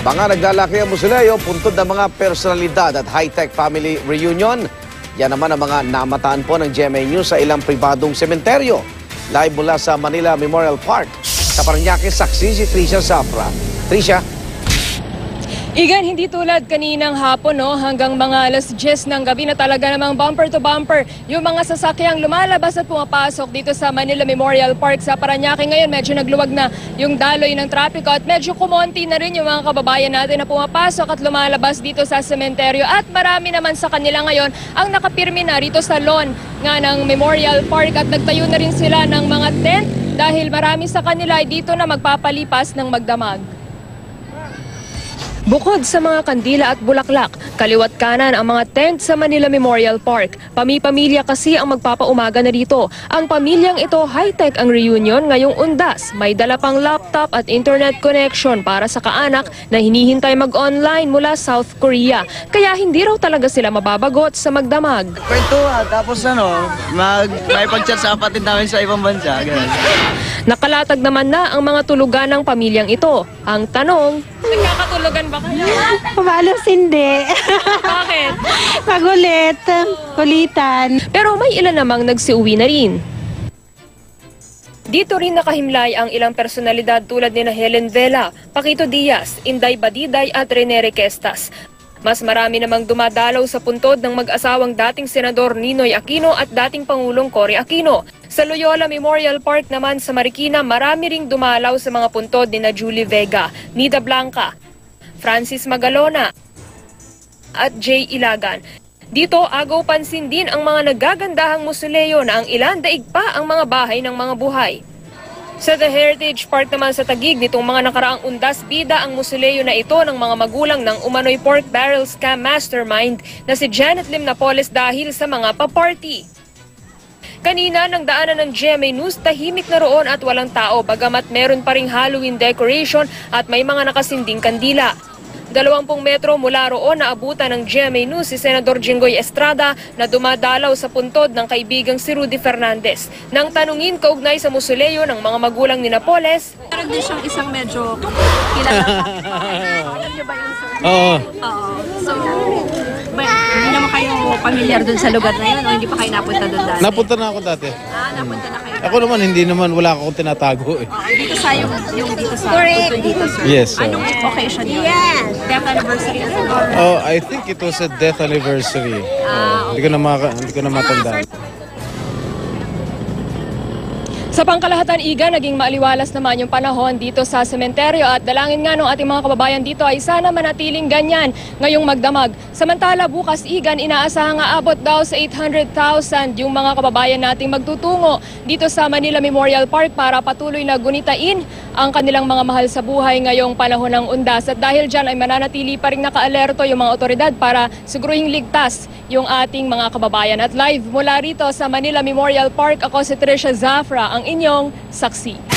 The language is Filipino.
Mga naglalaki ang musileo, puntod ng mga personalidad at high-tech family reunion. Yan naman ang mga namataan po ng GMA News sa ilang pribadong sementeryo. Live mula sa Manila Memorial Park. Sa Parañaque, saksi si Tricia Zafra. Tricia? Igan, hindi tulad kaninang hapon, no? Hanggang mga alas 10 ng gabi na talaga namang bumper to bumper yung mga sasakyang lumalabas at pumapasok dito sa Manila Memorial Park sa Parañaque. Ngayon medyo nagluwag na yung daloy ng trapiko at medyo kumonti na rin yung mga kababayan natin na pumapasok at lumalabas dito sa sementeryo. At marami naman sa kanila ngayon ang nakapirmi na rito sa lawn nga ng Memorial Park at nagtayo na rin sila ng mga tent dahil marami sa kanila ay dito na magpapalipas ng magdamag. Bukod sa mga kandila at bulaklak, kaliwat kanan ang mga tent sa Manila Memorial Park. Pami-pamilya kasi ang magpapaumaga na dito. Ang pamilyang ito high-tech ang reunion ngayong undas. May dala pang laptop at internet connection para sa kaanak na hinihintay mag-online mula South Korea. Kaya hindi raw talaga sila mababagot sa magdamag. Kwentuhan, tapos may pag-chat sa kapatid namin sa ibang bansa. Ganun. Nakalatag naman na ang mga tulugan ng pamilyang ito. Ang tanong, nagkakatulugan ba kayo? Malos hindi. Bakit? Magulit. Kulitan. Pero may ilan namang nagsiuwi na rin. Dito rin nakahimlay ang ilang personalidad tulad ni Helen Vela, Paquito Diaz, Inday Badiday at Rene Requestas. Mas marami namang dumadalaw sa puntod ng mag-asawang dating Senador Ninoy Aquino at dating Pangulong Cory Aquino. Sa Loyola Memorial Park naman sa Marikina, marami ring dumalaw sa mga puntod ni Julie Vega, Nida Blanca, Francis Magalona at Jay Ilagan. Dito, agaw pansin din ang mga nagagandahang musileo na ang ilan daig pa ang mga bahay ng mga buhay. Sa The Heritage Park naman sa Taguig, nitong mga nakaraang undas, bida ang musileo na ito ng mga magulang ng umano'y pork barrel scam mastermind na si Janet Lim Napoles dahil sa mga pa-party. Kanina, nang daanan ng GMA News, tahimik na roon at walang tao, bagamat meron pa ring Halloween decoration at may mga nakasinding kandila. 20 metro mula roon naabutan ng GMA News si Senador Jinggoy Estrada na dumadalaw sa puntod ng kaibigang si Rudy Fernandez. Nang tanungin kaugnay sa musileo ng mga magulang ni Napoles, meron din siyang isang medyo kilala. Alam niyo ba yun, sir? Oo. Oo. So, hindi naman kayo pamilyar dun sa lugar na yun o hindi pa kayo napunta dun dati? Napunta na ako dati. Napunta na kayo. Ako naman, hindi naman, wala akong tinatago eh. Dito sa yung dito sa puntod dito, sir. Yes, sir. Anong occasion yun? Death anniversary na or? Oh, I think it was a death anniversary. Hindi ko na matandaan. sa pangkalahatan, Iga, naging maaliwalas naman yung panahon dito sa sementeryo at dalangin nga ng ating mga kababayan dito ay sana manatiling ganyan ngayong magdamag. Samantala bukas, Igan, inaasahang aabot daw sa 800,000 yung mga kababayan nating magtutungo dito sa Manila Memorial Park para patuloy na gunitain ang kanilang mga mahal sa buhay ngayong panahon ng undas. At dahil dyan ay mananatili pa rin nakaalerto yung mga otoridad para siguruhing ligtas yung ating mga kababayan. At live mula rito sa Manila Memorial Park, ako si Tricia Zafra, ang inyong saksi.